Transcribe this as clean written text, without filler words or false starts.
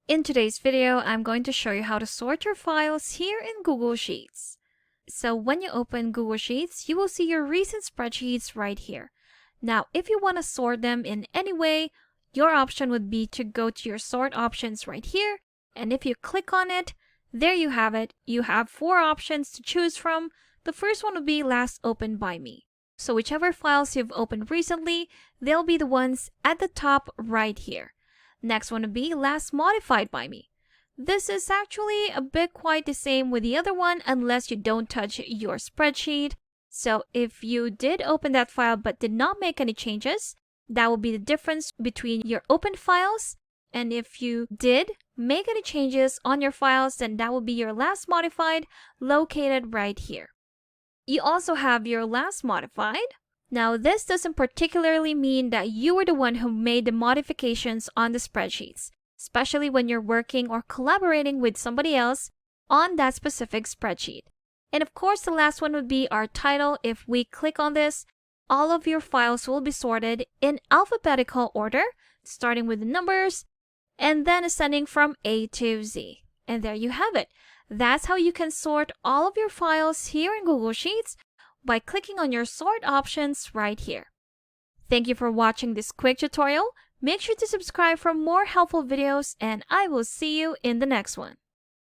In today's video, I'm going to show you how to sort your files here in Google Sheets. So when you open Google Sheets, you will see your recent spreadsheets right here. Now, if you want to sort them in any way, your option would be to go to your sort options right here. And if you click on it, there you have it. You have 4 options to choose from. The first one would be last opened by me. So whichever files you've opened recently, they'll be the ones at the top right here. Next one would be last modified by me. This is actually a bit quite the same with the other one unless you don't touch your spreadsheet. So if you did open that file but did not make any changes, that will be the difference between your opened files. And if you did make any changes on your files, then that will be your last modified located right here. You also have your last modified. Now, this doesn't particularly mean that you were the one who made the modifications on the spreadsheets, especially when you're working or collaborating with somebody else on that specific spreadsheet. And of course, the last one would be our title. If we click on this, all of your files will be sorted in alphabetical order, starting with the numbers and then ascending from A to Z. And there you have it. That's how you can sort all of your files here in Google Sheets by clicking on your sort options right here. Thank you for watching this quick tutorial. Make sure to subscribe for more helpful videos, and I will see you in the next one.